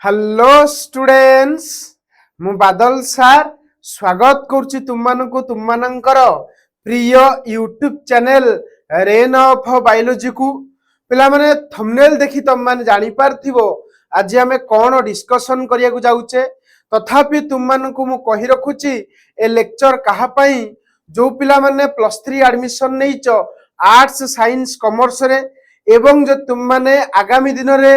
Hello students मु बादल सार स्वागत करुच्ची तुमମାନଙ୍କର प्रिय YouTube channel rain of biology को पिला माने थंबनेल देखि तुम माने जानि पारथिबो आज हमें कोन डिस्कशन करिया को जाउचे तथापि तुमମାନଙ୍କୁ मु कहि रखुची ए लेक्चर कहा पई जो पिला माने +3 admission nacho arts science commerce रे एवं जो तुम माने आगामी दिन रे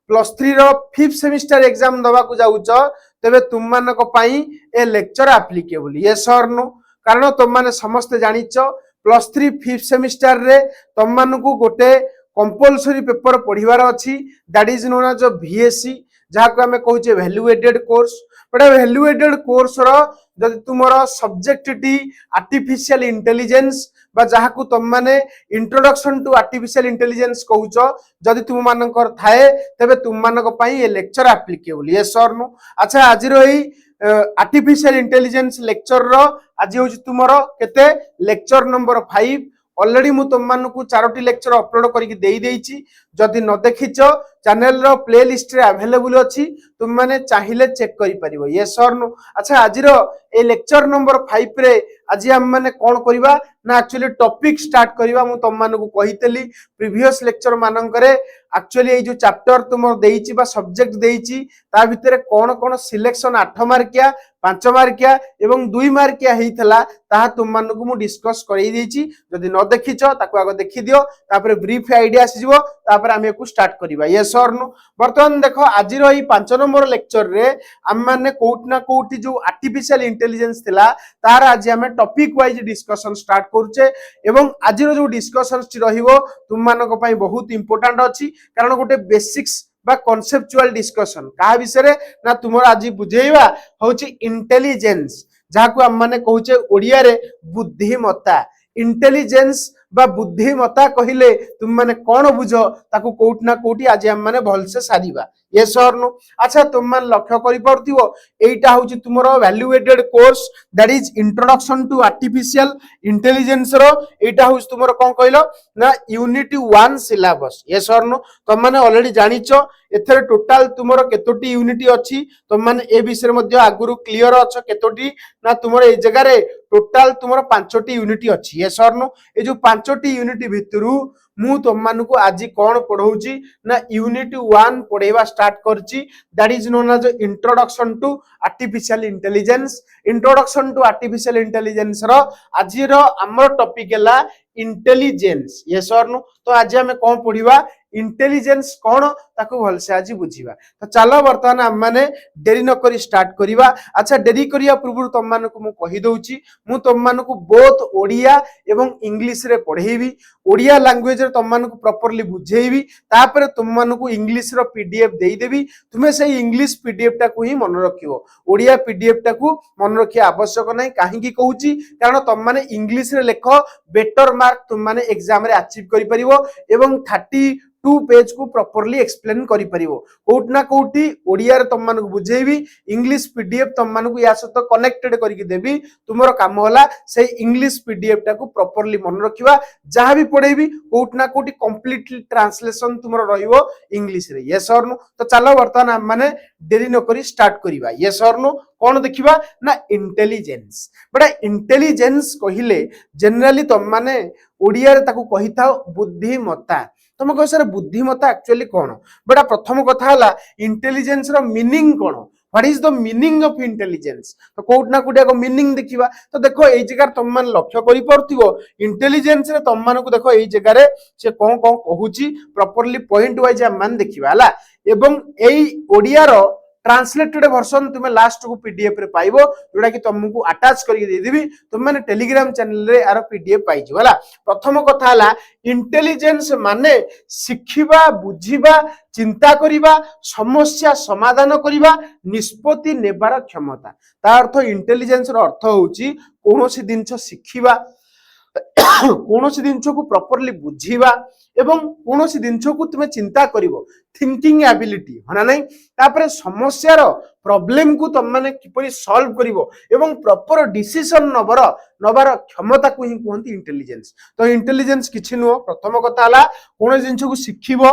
+3 रो 5th सेमिस्टर एग्जाम दवा को जाउच तबे तुम मानको पई ए lecture applicable yes or no कारण तुम माने समस्त जानिच +3 5th सेमिस्टर रे तुम मानको गोटे कंपलसरी पेपर पढिवार अछि that is known as VSc जहा को हमें कहूचे value added course but value added course रो जदि तुमरो सब्जेक्ट टी आर्टिफिशियल इंटेलिजेंस बा जहा को तुम माने इंट्रोडक्शन टू आर्टिफिशियल इंटेलिजेंस कहूच जदि तुम मानकर थाए तबे तुम मानक पई ए lecture applicable yes or no अच्छा आज रो एई आर्टिफिशियल इंटेलिजेंस लेक्चर रो आज होची तुमरो केते लेक्चर नंबर 5 ऑलरेडी मु तुम मानकु 4टी लेक्चर अपलोड करके देई देइची जदि न देखिचो चैनल रो प्लेलिस्ट रे अवेलेबल अछि तुम माने चाहिले चेक करि परिबो यस और नो अच्छा आज रो ए लेक्चर नंबर 5 रे आज हम माने कोन करिबा ना एक्चुअली टॉपिक स्टार्ट करिबा मु तुम मानकु कहितली प्रीवियस लेक्चर मानंकरे एक्चुअली ए जो चैप्टर तुम देइची बा सब्जेक्ट देइची ता भितरे कोन कोन सिलेक्शन 8 मार्किया 5 मार्किया एवं 2 मार्किया हेइथला ता तुम मानकु मु डिस्कस करै देइची जदि न देखिचो ताको आगो देखि दियो तापर ब्रीफ आईडिया आसीजो तापर हम एको स्टार्ट करिबा यस और नो वर्तमान देखो आज रो ई 5 नंबर लेक्चर रे हम माने कोट ना कोटी जो आर्टिफिशियल इंटेलिजेंस थिला तार आज हम टॉपिक वाइज डिस्कशन स्टार्ट करूचे एवं आज रो जो डिस्कशन रहिबो तुम मानको पई बहुत इंपोर्टेंट अछि कारण गोटे बेसिक्स बा कॉन्सेप्चुअल डिस्कशन का विषय ना तुमर आज बुझेइबा होची इंटेलिजेंस जाको हम माने कहूचे ओडिया रे बुद्धिमत्ता इंटेलिजेंस बा बुद्धिमत्ता कहिले तुम माने कोन बुझो ताको कोट ना कोटी आज हम माने भल से सारीबा यस और नो अच्छा तुम मान लक्ष्य करि परथिबो एटा होची तुमरो value added course that is introduction to artificial intelligence रो एटा होची तुमरो कोन कहिलो ना unit 1 syllabus yes or no तुम माने ऑलरेडी जानिचो एथरे टोटल तुमरो केतोटी यूनिट अछि तुम माने ए विषय मध्ये आगुरु क्लियर अछ केतोटी ना तुमरो ए जगह रे टोटल तुमरो 5टी यूनिट अछि यस और नो ए जो 5टी यूनिट भितरु मु तुम मानकु आज कोन पढौची ना यूनिट 1 पढेबा स्टार्ट करची that is known as introduction to artificial intelligence introduction to artificial intelligence रो आज रो हमर टॉपिक हला इंटेलिजेंस यस और नो तो आज हमें कोन पढिबा इंटेलिजेंस कोन ताको भल से आज बुझिबा तो चलो वर्तमान हम माने देरी न करी स्टार्ट करिबा अच्छा देरी करिया पूर्व तुम मानकु मु कहि दउची मु तुम मानकु बोथ ओडिया एवं इंग्लिश रे पढेइबी ओडिया लैंग्वेज रे तुम मानकु प्रॉपर्ली बुझेइबी तापर तुम मानकु इंग्लिश रो पीडीएफ देई देबी तुमे से इंग्लिश पीडीएफ टा को ही मन रखियो ओडिया पीडीएफ टा को मन रखिया आवश्यक नै काहे की कहूची कारण तुम माने इंग्लिश रे लेखो बेटर मार्क तुम माने एग्जाम रे अचीव करि परिबो एवं 32 पेज को प्रॉपर्ली एक्सप्लेन करि परिबो कोट ना कोटी ओडिया रे तुम मानकु बुझेइबी इंग्लिश पीडीएफ तुम मानकु या सहित कनेक्टेड करिकि देबी तुमरो काम होला से इंग्लिश पीडीएफ टा को प्रॉपर्ली मन रखिबा जहां भी पढेबी कोट ना कोटी कंप्लीटली ट्रांसलेशन तुमरो रहिबो इंग्लिश रे यस और नो तो चलो वर्तमान हम माने देरी न करी स्टार्ट करिबा यस और नो कोन देखिबा ना इंटेलिजेंस बड़ा इंटेलिजेंस कहिले जनरली तुम माने ओडिया रे ताकू कहिथाओ बुद्धिमत्ता तुम कह सर बुद्धिमत्ता एक्चुअली कौन बड़ा प्रथम कथा हला इंटेलिजेंस रो मीनिंग कौन what is the meaning of intelligence तो कोट ना कोट एको मीनिंग देखिबा तो देखो एई जगह तुम मान लक्ष्य करि परथिबो इंटेलिजेंस रे तुम मान को देखो एई जगह रे से कोन कोन कहूची प्रॉपर्ली पॉइंट वाइज हम मान देखिबा हला एवं एई ओडिया रो ट्रांसलेटेड वर्जन तुम लास्ट को पीडीएफ रे पाइबो जोडा कि तुमको अटैच करके दे देबी तुम माने टेलीग्राम चैनल रे आरो पीडीएफ पाइजो हला प्रथम कथा हला इंटेलिजेंस माने सिखिबा बुझिबा चिंता करिबा समस्या समाधान करिबा निष्पत्ति नेबार क्षमता ता अर्थ इंटेलिजेंस रो अर्थ होची कोनोसी दिनछ सिखिबा कोनोसी दिनछ को प्रॉपर्ली बुझिबा एवं कोनोसी दिनछ को तुमे चिंता करिवो थिंकिंग एबिलिटी हना नै तापरे समस्या रो प्रॉब्लम को तुम माने किपरि सॉल्व करिवो एवं प्रॉपर डिसीजन नबार क्षमता को ही कहंती इंटेलिजेंस तो इंटेलिजेंस किछि नुओ प्रथम कथा हला कोनोसी दिनछ को सिखिबो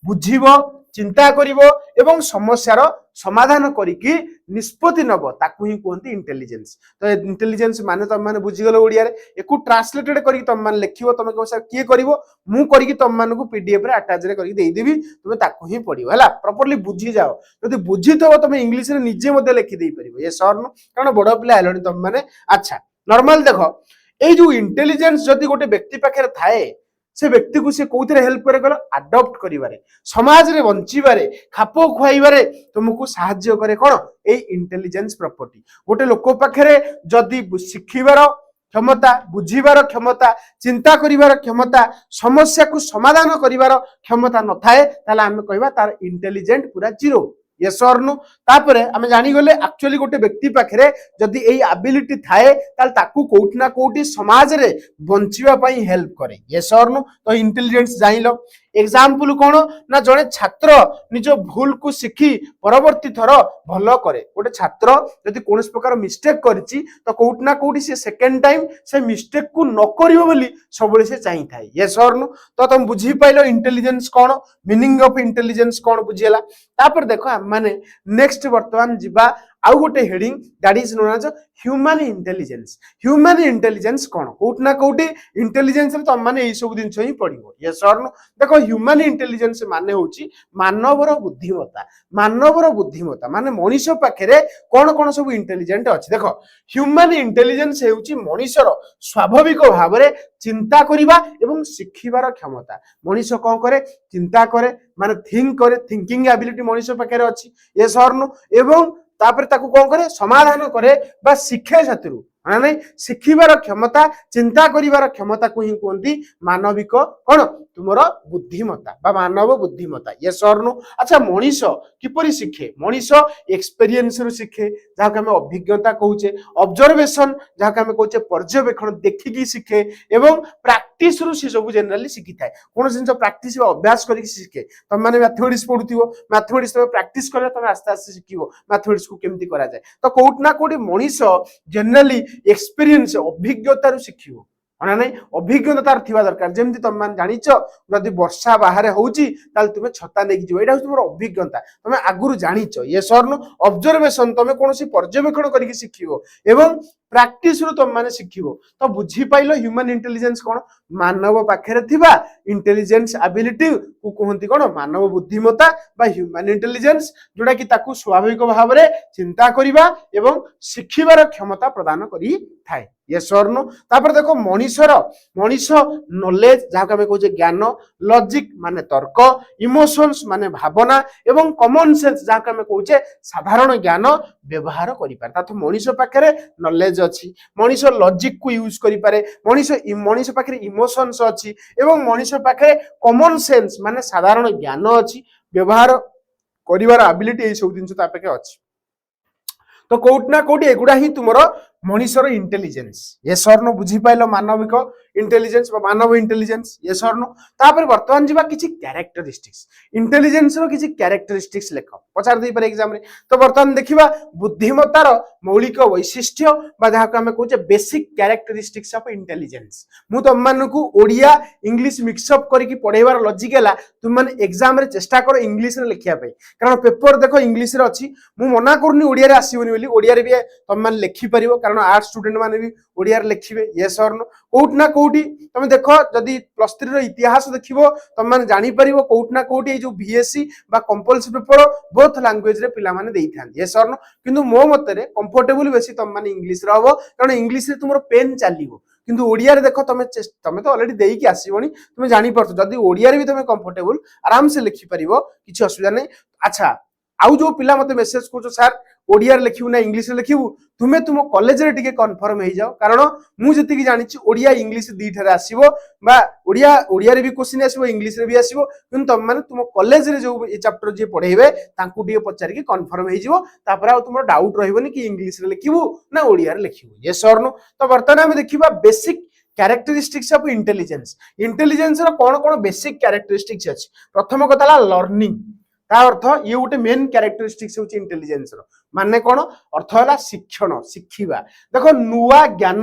बुझिबो चिंता करिवो एवं समस्या रो समाधान करिकी निष्पत्ति नब ताकू ही कहते इंटेलिजेंस। तो इंटेलिजेंस माने तुम मैंने बुझीगल ओडिया रे एकु ट्रांसलेटेड करके तुम मैंने लिखिबो तुम कह सर किए करिवो मु करके तुम मानकु पीडीएफ रे अटैच रे करके देई देबी तुम ताकू ही पढिबो हला प्रॉपर्ली बुझी जाओ जदि बुझी तो तुम इंग्लिश रे निजे मते लिखि देई परिबो ये सर न कारण बड़ पिला हेलनी तुम माने। अच्छा नॉर्मल देखो ए जो इंटेलिजेंस जदि गोटे व्यक्ति पाखे थाए से व्यक्ति को से कौथिरे हेल्प करे गलो अडॉप्ट करिवारे समाज रे बंचिबारे खापो खुआइबारे तुमको सहाय्य करे कोन ए इंटेलिजेंस प्रॉपर्टी। गोटे लोक पाखे जदि शिखिबार क्षमता बुझीबार क्षमता चिंता करिवार क्षमता समस्या को समाधान करिवार क्षमता न थाए ताले आमे कहबा तार इंटेलिजेंट पूरा जीरो यस और नो। तापरे आमे जानि गले एक्चुअली गोटे व्यक्ति पाखरे जदि एई एबिलिटी थाए ताल ताकू कोउठ ना कोउठी समाज रे बंचिबा पई हेल्प करे यस और नो। तो इंटेलिजेंस जानिलो एग्जांपल कोन ना जने छात्र निजो भूल को सिखी परवर्ती थर भलो करे। गोटे छात्र जदि कोनस प्रकार मिस्टेक करछि तो कोउठ ना कोउठी से सेकंड टाइम से मिस्टेक को न करियो बोली सबले से चाहि थाए यस और नो। तो तुम बुझी पाइलो इंटेलिजेंस कोन मीनिंग ऑफ इंटेलिजेंस कोन बुझियला। तापर देखो माने नेक्स्ट वर्तमान जिबा आउ गोटे heading that is known as human intelligence. Human intelligence कोन कोउठ ना कोउठी इंटेलिजेंस रे तुम माने एई सब दिन ही पडिबो यस और नो। देखो ह्यूमन इंटेलिजेंस माने होची मानवर बुद्धिमत्ता। मानवर बुद्धिमत्ता माने मनुष्य पाखरे कोन कोन सब इंटेलिजेंट अछि। देखो ह्यूमन इंटेलिजेंस हेउची मनुष्यर स्वाभाविक भाव रे चिंता करिबा एवं शिखिबार क्षमता। मनुष्य कोन करे चिंता करे माने थिंक करे थिंकिंग एबिलिटी मनुष्य पाखरे अछि यस और नो। एवं तापर ताकू कोन करे समाधान करे बा शिखे सतरु माने शिखिबार क्षमता चिंता करिवार क्षमता को ही कहती मानविक कोन तुमरो बुद्धिमत्ता बा मानव बुद्धिमत्ता यस और नो। अच्छा मनीष किपरि शिखे मनीष एक्सपीरियंस रु शिखे जहा हमें अभिज्ञता कहूचे ऑब्जर्वेशन जहा हमें कहूचे पर्यवेक्षण देखिकी शिखे एवं प्रैक्टिस रु से सब जनरली शिखि थाए कोन जिंस प्रैक्टिस अभ्यास करिक शिखे। तुम माने मैथमेटिक्स पढुथिबो मैथमेटिक्स तुम प्रैक्टिस करे तुम आस्ते आस्ते शिखिबो मैथमेटिक्स को केमती करा जाए। तो कोउठ ना कोउठी मनीष जनरली एक्सपीरियंस अभिज्ञता रु शिखिबो माने नहीं अभिज्ञता तार थिबा दरकार। जेमति तुम मान जानिचो जदि वर्षा बाहर होउची ताल तुमे छता नेकी जिवो एटा तुमरो अभिज्ञता तुमे आगुरु जानिचो यस और नो। ऑब्जर्वेशन तुमे कोनोसी पर्यवेक्षण करिक शिखिबो एवं प्रैक्टिस रु तुम माने शिखिबो। तो बुझी पाइलो ह्यूमन इंटेलिजेंस कोन मानव पाखरे थिबा इंटेलिजेंस एबिलिटी को कहंती कोन मानव बुद्धिमत्ता बा ह्यूमन इंटेलिजेंस जोडा कि ताकू स्वाभाविक भाव रे चिंता करिबा एवं शिखिबार क्षमता प्रदान करी थाए यस और नो। तापर देखो मनीष नॉलेज जहा हमें कहूचे ज्ञान लॉजिक माने तर्क इमोशंस माने भावना एवं कॉमन सेंस जहा हमें कहूचे साधारण ज्ञान व्यवहार करि पारे। तो मनीष पाखरे नॉलेज अछि मनीष लॉजिक को यूज करि पारे मनीष पाखरे इमोशंस अछि एवं मनीष पाखरे कॉमन सेंस माने साधारण ज्ञान अछि व्यवहार करिवार एबिलिटी ए सब दिन ता पाखे अछि। तो कोउठ ना कोउठी एगुडा ही तुमरो मनीषर इंटेलिजेंस यस और नो। बुझी pilo मानविक intelligence Manav intelligence yes or no. तापर वर्तमान जीवा किछि कैरेक्टरिस्टिक्स इंटेलिजेंस रो किछि कैरेक्टरिस्टिक्स लेख पचार दे पर एग्जाम रे। तो वर्तमान देखिबा बुद्धिमत्तार मौलिक वैशिष्ट्य बा जहा हमें कहूचे बेसिक कैरेक्टरिस्टिक्स ऑफ इंटेलिजेंस। मु तुम मानकु ओडिया इंग्लिश मिक्स अप करके पढेबार लॉजिक हैला तुम माने एग्जाम रे चेष्टा करो इंग्लिश रे लिखिया पई कारण पेपर देखो इंग्लिश रे अछि मु मना करनी ओडिया रे आसीबनी बोली ओडिया रे भी तुम माने लिखि परिबो कारण आर्ट स्टूडेंट माने भी ओडिया रे लिखिबे यस और नो। कोउठ ना कोउठी तुम देखो जदी प्लस 3 रो इतिहास देखिबो तुम माने जानि परिबो कोउठ ना कोउठी ए जो बीएससी बा कंपल्सरी पेपर बोथ लैंग्वेज रे पिला माने देई थान यस और नो। किंतु मो मते रे कंफर्टेबल बेसी तुम माने इंग्लिश रे हबो कारण इंग्लिश रे तुमरो पेन चालिबो किंतु ओडिया रे देखो तुम तो ऑलरेडी देई कि आसीबोनी तुम जानि परतो जदी ओडिया रे भी तुम कंफर्टेबल आराम से लिखि परिबो किछि असुविधा नै। अच्छा आउ जो पिला मते मेसेज करछो सर ओडिया रे लिखिबु ना इंग्लिश रे लिखिबु तुमे तुम कॉलेज रे टिके कन्फर्म हे जाओ कारण मु जति कि जानि छि ओडिया इंग्लिश दी ठरे आसीबो बा ओडिया रे भी क्वेश्चन आसीबो इंग्लिश रे भी आसीबो किंतु तुम माने तुम कॉलेज रे जो ए चैप्टर जे पढेबे तांकु टिके पचारि के कन्फर्म हे जिवो तापर आ तुमरो डाउट रहइबोनी कि इंग्लिश रे लिखिबु ना ओडिया रे लिखिबु यस और नो। तो वर्तमान हम देखिबा basic characteristics of intelligence intelligence रो कोन कोन बेसिक कैरेक्टरिस्टिक्स अछि। प्रथम कथाला लर्निंग ता अर्थ ये गोटे मेन कैरेक्टरिस्टिक्स होची इंटेलिजेंस रो माने कोन अर्थ हला शिक्षण शिखिबा। देखो नुवा ज्ञान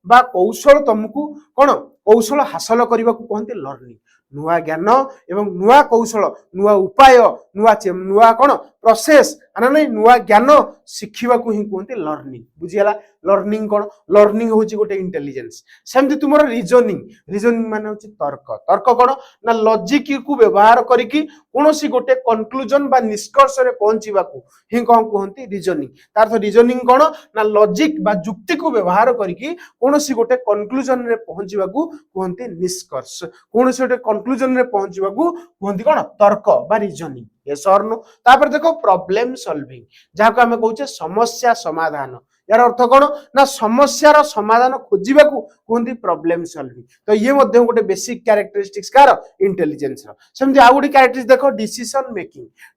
बा कौशल तुमको कोन कौशल हासिल करबा को कहते लर्निंग नुआ ज्ञान एवं नुआ कौशल नुआ उपाय नुआ कौन प्रोसेस ना नहीं नुआ ज्ञान शिखा ही कहते लर्निंग बुझीगला लर्निंग कौन लर्निंग हूँ गोटे इंटेलिजेंस सेमती तुम रिजनिंग माने हूँ तर्क तर्क कौन ना लॉजिक को व्यवहार करके कौन सी गोटे कंक्लूजन बा निष्कर्ष रे पहुंचवा ही कौन कहते रिजनिंग तार रिजनिंग कौन ना लॉजिक बा जुक्ति को व्यवहार करके कौन सी गोटे कंक्लूजन रे पहुंचवा कहते निष्कर्ष कौन सी गोटे कंक्लूजन रे पहुंचवा कहते कौन तर्क बा रिजनिंग यस और नो तापर देखो प्रॉब्लम सॉल्विंग जहाँ को आम कहूचे समस्या समाधान यार अर्थ कौन ना समस्यार समाधान खोजा कहते प्रॉब्लम सॉल्विंग तो ये गोटे बेसिक कैरेक्टरिस्टिक्स कार इंटेलिजेंस सेमती आ गोटे कैरेक्टरिस्टिक्स देखो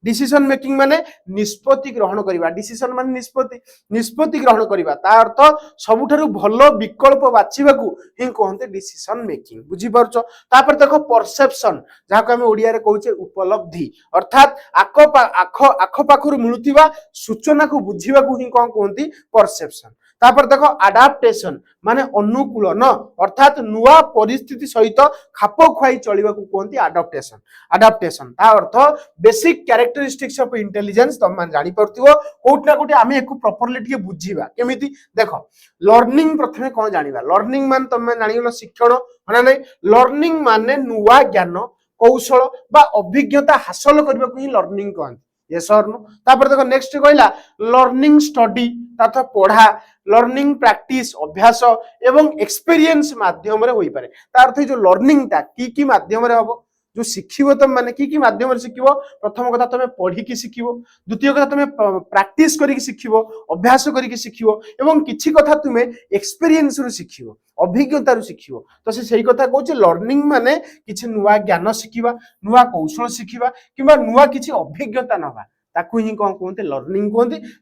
डिसीजन मेकिंग माने निष्पत्ति ग्रहण करवा डिसीजन माने निष्पत्ति ग्रहण करवा ता अर्थ सबुठारु भलो विकल्प बाछिबा ही कहते डिसीजन मेकिंग बुझी पारछो तापर देखो परसेप्शन जहाँ को आम ओडिया रे कहूचे उपलब्धि अर्थात आख पाखरु मिलुथिबा सूचना को बुझीबा ही कौन कहते परसेप्शन तापर देखो अडाप्टेशन माने अनुकूलन अर्थात नुआ परिस्थिति सहित खाप खुआई चलवा कहते अडाप्टेशन ता अर्थ बेसिक कैरेक्टरिस्टिक्स ऑफ इंटेलिजेंस तुम मान जानि परथिबो कोठना कोठी आमे एको प्रॉपर्ली टिके बुझीबा केमिति देखो लर्निंग प्रथमे कोन जानिबा लर्निंग मान तुम मान जानिगलो शिक्षण हना नै लर्निंग माने नुआ ज्ञान कौशल बा अभिज्ञता हासिल करबा को ही लर्निंग कहते यस और नो तापर देखो नेक्स्ट कहला लर्निंग स्टडी तथा पढ़ा लर्निंग प्रैक्टिस अभ्यास एवं एक्सपीरियंस माध्यम रे होई पारे तार अर्थ जो लर्निंग ता की माध्यम रे हबो जो शिखिबो तुम माने की माध्यम रे शिखिबो प्रथम कथा तुम पढ़ी की शिखिबो द्वितीय कथा तुम प्रैक्टिस करी शिखिबो अभ्यास करी शिखिबो एवं किछि कथा तुम एक्सपीरियंस रो शिखिबो अभिज्ञता रो शिखिबो तो से सही कथा कहूचे लर्निंग माने किछि नुआ ज्ञान शिखिबा नुआ कौशल शिखिबा किबा नुआ किछि अभिज्ञता नबा ताकू ही कौन कहते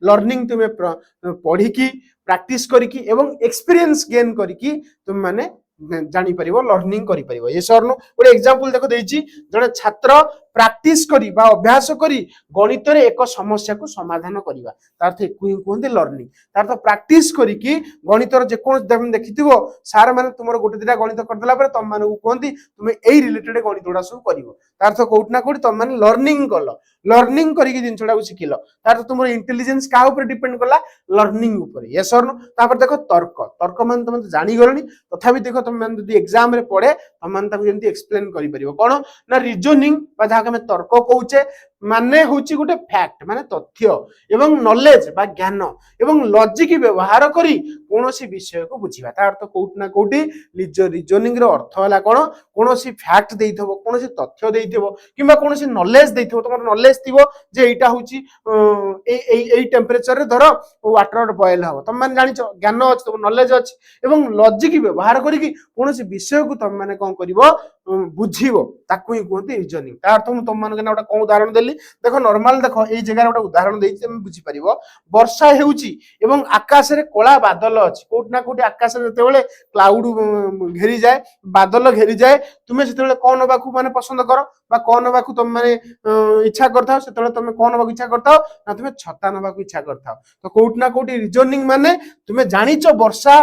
लर्निंग तुम्हें पढ़ी की प्रैक्टिस करी एवं एक्सपीरियंस गेन करी तुम माने जानी परिबो लर्निंग करी परिबो ये सरनो गोटे एग्जांपल देखो देइची जने छात्र प्रैक्टिस करी बा अभ्यास करी गणित रे एक समस्या को समाधान करिवा तार थे कहते लर्निंग तार तो प्रैक्टिस करी कि गणित रे जे कोन तुम देखिथिबो सार माने तुमरो गोटे दिटा गणित करदेला पर तुम माने कहंती तुम एई रिलेटेड गणित गुडा सब करिवो तार तो कोठ ना कोठ तुम माने लर्निंग कलो लर्निंग करी कि जिनछडा को सिखिलो तार तो तुमरो इंटेलिजेंस का ऊपर डिपेंड करला लर्निंग ऊपर यस और नो तापर देखो तर्क मान तुम जानि गलनी तथापि देखो तुम मान जदी एग्जाम रे पड़े तुम मान ताको जेंती एक्सप्लेन करि परिबो कोन ना रीजनिंग बा जहा हमें तर्क कहूचे माने होची गोटे फैक्ट माने तथ्य एवं नॉलेज बा ज्ञान एवं लॉजिक व्यवहार करी कोनोसी विषय को बुझिबा ता अर्थ कोठ ना कोठी रीजनिंग रो अर्थ होला कोन कोनोसी फैक्ट देइथबो कोनोसी तथ्य देइथबो किबा कोनोसी नॉलेज देइथबो तमर नॉलेज थिबो जे एटा होची एई टेम्परेचर रे धरो वाटर बॉयल हो तुम माने जानिचो ज्ञान अछि तुम नॉलेज अछि एवं लॉजिक व्यवहार करी कोनोसी विषय को तुम माने कोन करिवो बुझिबो ताकू ही कहते रीजनिंग ता अर्थ तुम माने ना कोन उदाहरण देली देखो नॉर्मल देखो ए जगह गोटे उदाहरण देइछि हम बुझी परिबो वर्षा हेउची एवं आकाश रे कोला बादल अछि कोठ ना कोठी आकाश रे जतेबेले क्लाउड घेरी जाए बादल घेरी जाए तुमे सेतेबेले कोन नबाकू माने पसंद करो बा कोन नबाकू तुम माने इच्छा करथाओ सेतेबेले तुमे कोन नबाकू इच्छा करथाओ ना तुमे छता नबाकू इच्छा करथाओ तो कोठ ना कोठी रीजनिंग माने तुमे जानिचो वर्षा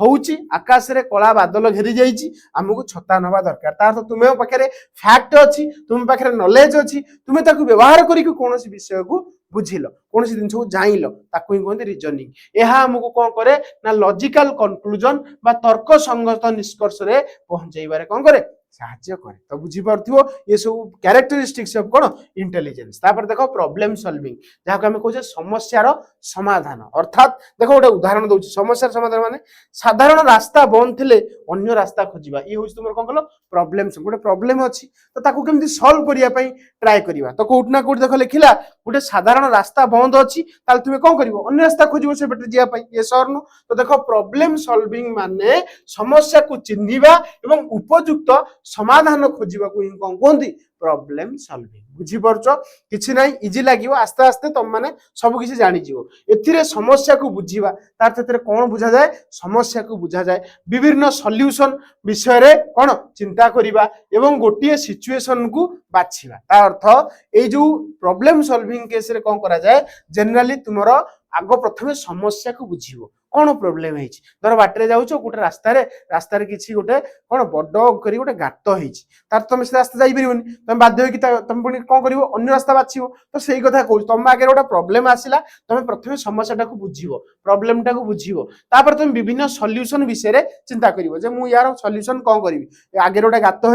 होउची आकाश रे कला बादल घेरी जाइची हमको छता नबा दरकार तार तो तुमे पाखरे फैक्ट अछि तुम पाखरे नॉलेज अछि तुमे ताकू व्यवहार करी कोनोसी विषय को बुझिलो कोनोसी जिंस को जानिलो ताकू ही कहते रीजनिंग एहा हमको कोन करे ना लॉजिकल कंक्लूजन बा तर्क संगत निष्कर्ष रे पहुंचाइबारे कोन करे साहाय्य करे तो बुझी पारथिबो ये सब कैरेक्टरिस्टिक्स ऑफ कोन इंटेलिजेंस तापर देखो प्रॉब्लम सॉल्विंग जहा को हम कहूजे समस्यार समाधान अर्थात देखो गोटे उदाहरण दउची समस्यार समाधान माने साधारण रास्ता बंद थिले अन्य रास्ता खोजिबा ये होची तुमर कोन कहलो प्रॉब्लम गोटे प्रॉब्लम अछि तो ताकू केमति सॉल्व करिया पई ट्राई करिवा तो कोठ ना कोठ देखो लिखिला गोटे साधारण रास्ता बंद अछि ताल तुमे कोन करिवो अन्य रास्ता खोजिबो से बेटर जिया पई ये सरनु तो देखो प्रॉब्लम सॉल्विंग माने समस्या को चिन्हिबा एवं उपयुक्त समाधान खोजिबा को कोन कोंती प्रॉब्लम सॉल्विंग बुझी परछो किछि नाही इजी लागिवो आस्ते आस्ते तुम माने सब किछि जानि जिवो एथिरे समस्या को बुझीबा तार तेरे कोन बुझा जाए समस्या को बुझा जाए विभिन्न सॉल्यूशन विषय रे कोन चिंता करिबा एवं गोटिए सिचुएशन को बाछिबा ता अर्थ ए जो प्रॉब्लम सॉल्विंग केस रे कोन करा जाए जनरली तुमरो आगो प्रथमे समस्या को बुझिबो कौन प्रोब्लेम है धर बाटर जाऊ गोटे रास्तार किसी गोटे कौन बड़ कर गोटे गात हो तुम से रास्ता जापर तुम बाध्य तुम पुणी कौन कर अन्य रास्ता बाछव तो सही कथा कहूँ तुम आगे गोटे प्रोब्लेम आसला तुम प्रथम समस्या को बुझ प्रोब्लेम टाक बुझर तुम विभिन्न सल्यूशन विषय चिंता कर मुझे यार सल्यूशन कौन करी आगे गोटे गात हो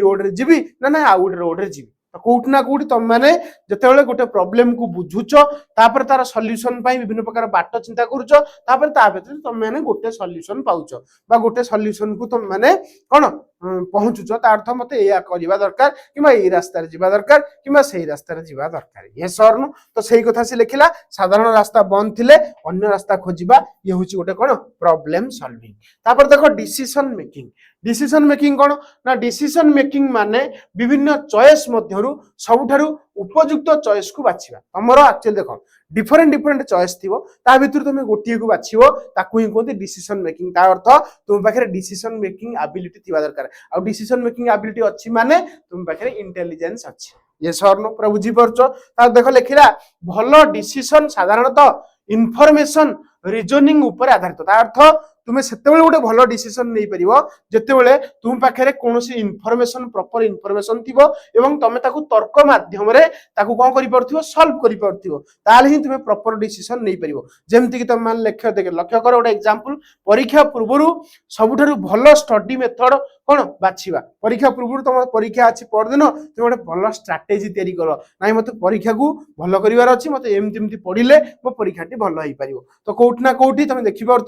रोड जी ना आउ गोटे रोड रे जी कौट ना कौट तुम मैंने जिते गोटे प्रोब्लेम को बुझुच तार सल्यूशन विभिन्न प्रकार बाट चिंता कर तुम मैंने गोटे सल्यूशन पाउच गोटे सल्यूशन को तुम मैंने कौन पहुंचुच अर्थ मत या करवा दरकार कि रास्ता जावा दरकार कि रास्ता जावा दरकार ये सर नु तो सही कथा से लिखिला साधारण रास्ता बंद थिले अन्य रास्ता खोजिबा ये होची गोटे कौन प्रॉब्लम सॉल्विंग तापर देखो डिसीजन मेकिंग कौन ना डिसीजन मेकिंग माने विभिन्न चॉइस मध्यरु सबुठारु उपयुक्त चॉइस को बाछिबा हमरो एक्चुअली देखो डिफरेंट चॉइस थी ता भितर तुम गोटे को बाछिबो ताकू ही कहते डिसीजन मेकिंग ता अर्थ तुम पाखे डिसीजन मेकिंग एबिलिटी थिबा दरकार आ डिसीजन मेकिंग एबिलिटी अच्छी माने तुम पाखे इंटेलिजेंस अच्छी ये सर नु पूरा बुझी परछो ता देखो लिखिला भलो डिसीजन साधारणतः इनफॉरमेशन रीजनिंग ऊपर आधारित ता अर्थ तुम से गोटे भल डिसीजन नहीं पार जिते तुम पाखे कौन इनफॉरमेशन प्रॉपर इनफॉरमेशन थी तुम तर्क माध्यम कौन कर सॉल्व कर ही तुम प्रॉपर डिसीजन नहीं पार जमती तुम मान लक्ष्य कर गोटे एग्जांपल परीक्षा पूर्व सबुठारु भल स्टडी मेथड कौन बाछिबा परीक्षा पूर्व तुम परीक्षा अच्छी परदिन तुम गोटे भल स्ट्राटेजी तैयारी कर ना मत परीक्षा को भल कर अच्छी मत एमती पढ़ले मो परीक्षाटी भल हो पार तो कौट ना कौटी तुम देखिपो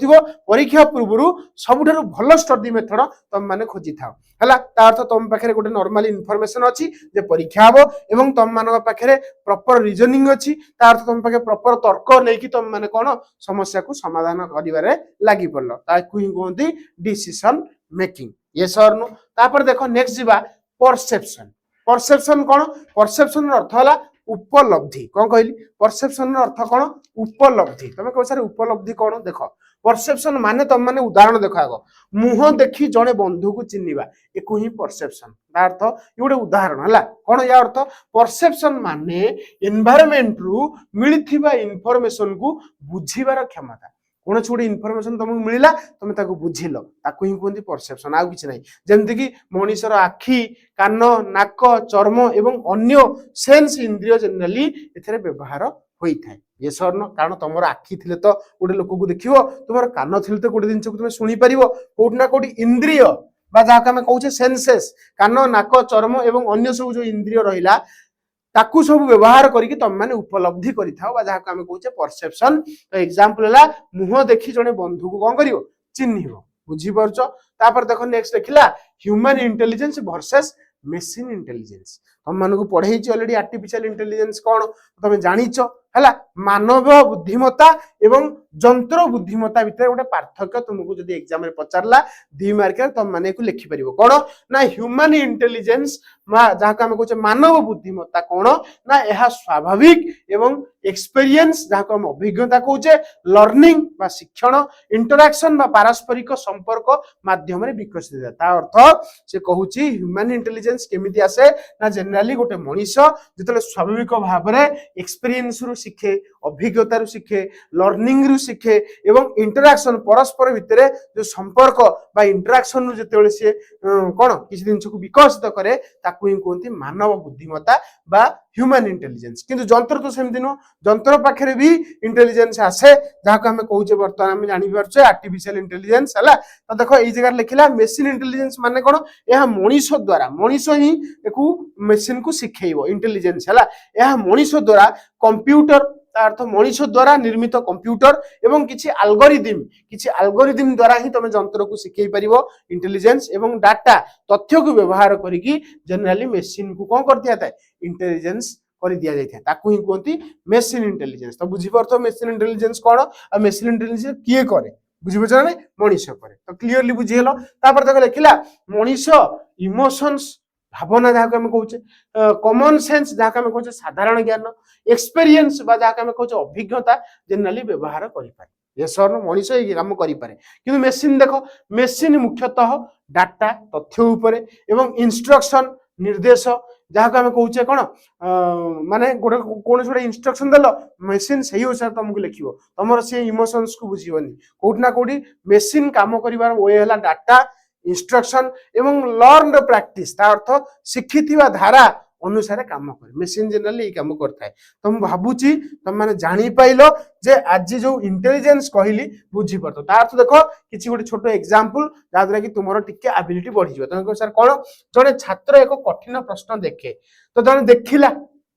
परीक्षा पूर्व सबुठारु भल स्टडी मेथड तुम माने खोजी थाओ हला ता अर्थ तुम पाखे गोटे नॉर्मल इनफॉरमेशन अच्छी जे परीक्षा हबो एवं तुम मान पाखे प्रॉपर रीजनिंग अच्छी ता अर्थ तुम पाखे प्रॉपर तर्क नहीं तुम माने कौन समस्या को समाधान करिवारे लागि पड़लो ताकू ही कहंती डिसीजन मेकिंग ये सर नु तापर देखो नेक्स्ट जीवा परसेप्शन कौन परसेप्शन अर्थ होला उपलब्धि कौन कहली परसेप्शन अर्थ कौन उपलब्धि तुम कह सर उपलब्धि कौन देख परसेप्शन माने तुम माने उदाहरण देख आग मुह देखी जड़े बंधु को चिन्हवा एक ही परसेप्शन अर्थ ये गोटे उदाहरण है कौन या अर्थ परसेप्शन माने एनवायरनमेंट रु मिलिथिबा इनफॉरमेशन को बुझीबार क्षमता कौन गोटे इनफॉरमेशन तुमको मिलला तुम ताको बुझिल ताको ही कहते परसेप्शन आउ किछि नाही जेमति कि मनुष्यर आखि कान नाक चर्म एवं अन्य सेंस इंद्रिय जनरली एथरे व्यवहार होई थाए ये सर न कारण तुम आखि थिले तो गोटे लोक को देखियो तुम कान थिले तो गोटे जिनस को तुम शुणी पारिबो कोठ ना कोठी इंद्रिय बा जहाँ आम कहूचे सेंसेस कान नाक चर्म एवं अन्य सब जो इंद्रिय रहिला ताकू सब व्यवहार करके तुम मैंने उपलब्धि करिथाओ जहाँ आम कहूचे परसेप्शन तो एग्जांपल है मुह देखी जड़े बंधु को कौन करियो चिन्हिबो बुझी परछो तापर देखो नेक्स्ट देखिला human intelligence versus machine intelligence तुम मानक पढ़े ऑलरेडी आर्टिफिशियल इंटेलिजेंस कौन तुम जानिच है मानव बुद्धिमत्ता एवं जंत्र बुद्धिमत्ता भितर गोटे पार्थक्य तुमको जब एग्जाम में पचारा 2 मार्क तुम माने को लिखिपर कौन ना ह्यूमन इंटेलिजेंस जहाँ आम कहे मानव बुद्धिमत्ता कौन ना यह स्वाभाविक एवं एक्सपीरियंस जहाँ आम अभिज्ञता कहे लर्निंग बा शिक्षण इंटरैक्शन बा पारस्परिक संपर्क माध्यम विकसित अर्थ से कहूँ ह्यूमन इंटेलिजेंस केमिति आसे ना जनरली गोटे मनीष जो स्वाभाविक भाव में एक्सपीरियंस रु शिखे अभिज्ञता रु शिखे लर्निंग रु शिखे एवं इंटरैक्शन परस्पर भितर जो संपर्क बा इंटरैक्शन रु जेतेबेले से कौन किसी जिनस को विकसित करे ताकू ही कहते मानव बुद्धिमत्ता बा ह्यूमन इंटेलिजेंस किंतु जंत्र तो सेमती नुह जंत्र पाखे भी इंटेलिजेंस आसे जहाँ आम कहे बर्तमान आम जापर आर्टिफिशियल इंटेलिजेंस है तो देखो ये जगह लिखिला मेसिन इंटेलिजेंस माने कौन यह मनीष द्वारा मनीष ही एक मेसिन को शिखेब इंटेलिजेंस है यह मनीष द्वारा कंप्यूटर अर्थ मनीष द्वारा निर्मित कंप्यूटर एवं किसी अल्गोरिदम द्वारा ही तुम जंत्र को शिखई पार इंटेलिजेंस एवं डाटा तथ्य को व्यवहार करी जनरली मेसिन को कौन कर दिया था इंटेलिजेंस कर दिया जाए ताकू ही कहती मेसिन इंटेलिजेंस तो बुझीपार मेसिन इंटेलिजेंस कौन और मेसिन इंटेलिजेंस किए करे बुझीपार ना मनीष करे तो क्लीयरली बुझीगल देखो लिखिला मनीष इमोशंस भावना जहाँ आम कहे कॉमन सेंस जहाँ आम कहे साधारण ज्ञान एक्सपीरियंस जहाँ आम कहे अभिज्ञता जनरली व्यवहार करें सर मनीष ये कम करें कि मेसिन देख मेसिन मुख्यतः डाटा तथ्य उपरे एवं इंस्ट्रक्शन निर्देश जहाँ को आम कहे कौन माने गोटे कौन गोटे इंस्ट्रक्शन देल मेसीन से अनुसार तुमको लिख तुम से इमोशंस को बुझीबनी कौटी ना कौटी मेसीन काम कर वे है डाटा इंस्ट्रक्शन एवं लर्न प्रैक्टिस ता अर्थ शिखि धारा अनुसार काम करे मेसीन जनरली ये काम करता है। तो मुझे भावुची तुम मैंने जानी पाइल जे आज जो इंटेलिजेंस कहली बुझी पार तार अर्थ देख किसी गोटे छोट एग्जांपल जहाँद्वारा कि तुम टिके एबिलिटी बढ़ी तुम सर कौन जड़े छात्र एक कठिन प्रश्न देखे तो जड़े देखला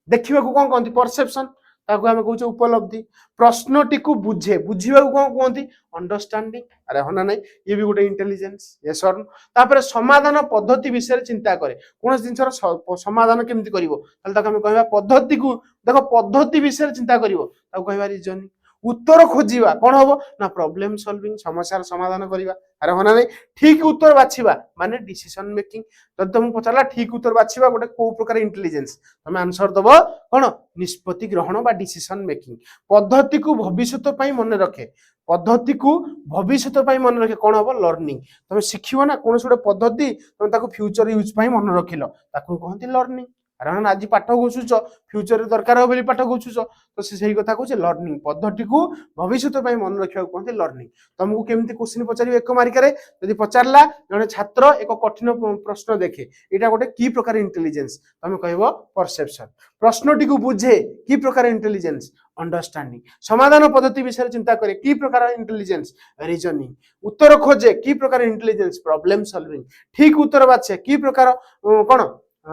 देखा कौन कहते परसेप्शन ताको आम कहे उपलब्धि प्रश्नटी को बुझे बुझा कौन कहते अंडरस्टैंडिंग अरे हाँ ना ये भी गोटे इंटेलिजेंस यस और नो समाधान पद्धति विषय चिंता करे कौन जिनसर समाधान केमती कर पद्धति को देख पद्धति विषय चिंता कर रीजनिंग उत्तर खोजा कौन हम ना प्रॉब्लम सॉल्विंग समस्या समाधान करवा अरे हाँ ना ठीक उत्तर बाछिबा माने डिसीजन मेकिंग जब तुमको पचारा ठीक उत्तर बाछिबा गोटे को प्रकार इंटेलिजेंस तुम आंसर दब कौन निष्पत्ति ग्रहण बा डिसीजन मेकिंग पद्धति को भविष्य मन रखे पद्धति को भविष्य मन रखे कौन हम लर्निंग तुम शिख ना कौन गोटे पद्धति तुम फ्यूचर यूज मन रखिल कहते लर्निंग अरे आज पाठ घोषुच फ्यूचर दरकार हो पाठ घोषुच तो से कथा कहे लर्निंग पद्धति को भविष्य मन रखा कहते लर्निंग तुमको केमती क्वेश्चन पचार एक मारिकारे जब पचारा जड़े छात्र एक कठिन प्रश्न देखे यहाँ गोटे कि प्रकार इंटेलिजेंस तुम कह परसेप्शन प्रश्नटी को बुझे कि प्रकार इंटेलिजेंस अंडरस्टैंडिंग समाधान पद्धति विषय चिंता करे कि प्रकार इंटेलिजेंस रीजनिंग उत्तर खोजे कि प्रकार इंटेलिजेंस प्रॉब्लम सॉल्विंग ठीक उत्तर बाछे कि प्रकार कौन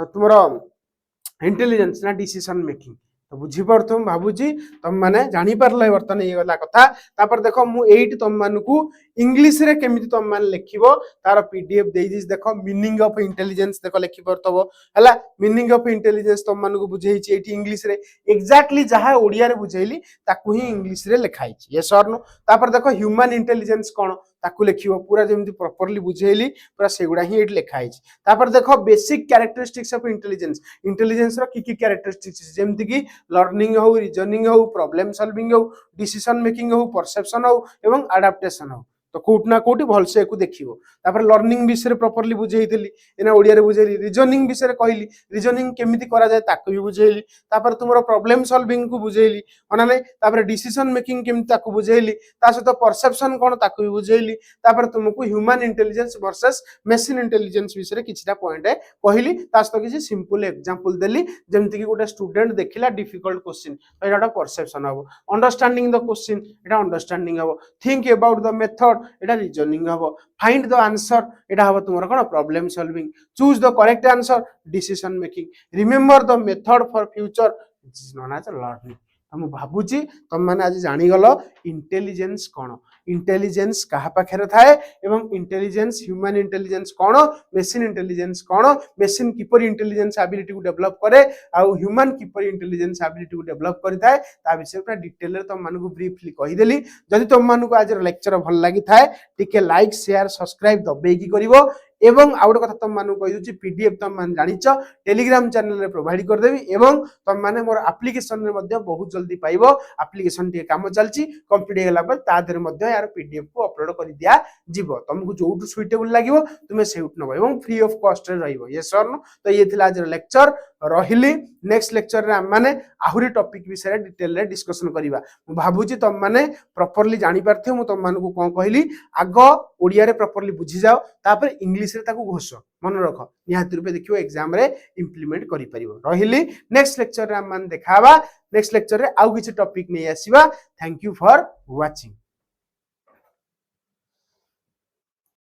तुम इंटेलिजेंस ना डिसीजन मेकिंग तो बुझीपार तुम भावुची तुम मैंने जापर बर्तमान ये गला कथा तापर देख मुझे तुम मानू इंग्लीश रे केमिति तुम मैंने लिख तार पीडीएफ दे देख मीनिंग ऑफ इंटेलिजेंस देख लिखिपरतब है मीनिंग ऑफ इंटेलिजेंस तुम मानू बुझे इंग्लीश रे एक्जाक्टली जहाँ ओडिया रे बुझेली ताकू ही इंग्लीश रे लिखाई यस और नो तापर देख ह्यूमन इंटेलिजेंस कौन ताकू लिखिबो पूरा जेमती प्रॉपर्ली बुझेली पूरा सेगुडा ही एट लिखाई तापर देख basic characteristics of intelligence intelligence रो की कैरेक्टरिस्टिक्स जेमती की लर्निंग हो रीजनिंग हो प्रॉब्लम सॉल्विंग हो डिसीजन मेकिंग हो परसेप्शन हो एवं अडाप्टेशन हो तो कोट ना कोटी भलसे को देखिबो तापर लर्निंग विषय प्रॉपर्ली बुझेइतली एना ओडिया रे बुझेली रीजनिंग विषय कहली रीजनिंग केमिति करा जाय ताकू भी बुझेली तापर तुमरो प्रॉब्लम सॉल्विंग को बुझेली अना नै तापर डिसीजन मेकिंग केमिति ताकू बुझेली ता सहित परसेप्शन कोन ताकू भी बुझेली तापर तुमको human intelligence versus machine intelligence विषय किछटा पॉइंट है कहली ता सहित किछि सिंपल एग्जांपल देली जेमति कि गोटे स्टूडेंट देखिला डिफिकल्ट क्वेश्चन तो एटा परसेप्शन हबो अंडरस्टैंडिंग द क्वेश्चन एटा अंडरस्टैंडिंग हबो थिंक अबाउट द मेथड एटा रीजनिंग हबो फाइंड द आंसर एटा हबो तुमरा कोन problem solving choose the correct answer decision making remember the method for future this is known as learning हम भावुची तुम मैंने आज जानीगल इंटेलिजेंस कौन इंटेलिजेंस कहा पाखे थाए एवं इंटेलिजेंस ह्यूमन इंटेलिजेंस कौन मशीन इंटेलिजेंस कौन मशीन किपर इंटेलिजेंस एबिलिटी को डेवलप करे आउ ह्यूमन किपर इंटेलिजेंस एबिलिटी को डेवलप करता है ता विषय पूरा डिटेल रे तुम मानू ब्रीफली कहीदेली जदि तुम मानू आज लेक्चर भल लगी थाए टिके लाइक शेयर सब्सक्राइब दबेकी करिवो एवं आउ गोटे कथा तुम मानू कहि दउची पीडीएफ तुम मान जानिच टेलीग्राम चैनल रे प्रोवाइड कर देबी एवं तुम माने मोर एप्लीकेशन रे मध्ये बहुत जल्दी पाइबो एप्लीकेशन टे काम चलची कंप्लीट होला पर ता देर मध्ये यार पीडीएफ को अपलोड कर दिया जीवो तुमको जोटू सुइटेबल लागिवो तुमे सेउट नबो एवं फ्री ऑफ कॉस्ट रे रहइबो यस और नो तो ये थिला आज लेक्चर रहिली नेक्स्ट लेक्चर रे हम माने आहुरी टॉपिक विषय डिटेल रे डिस्कशन करिवा मु भाबुची तुम माने प्रॉपर्ली जानि परथे मु तुम मानकु कोन कहली आगो ओडिया रे प्रॉपर्ली बुझी जाओ तापर इंग्लिश रे ताकू घोष मन रख निहाती रूपे देखियो एग्जाम रे इंप्लीमेंट करि परिबो रहिली नेक्स्ट लेक्चर रे हम मान देखावा नेक्स्ट लेक्चर रे आउ किछि टॉपिक नै आसीबा थैंक यू फॉर वाचिंग।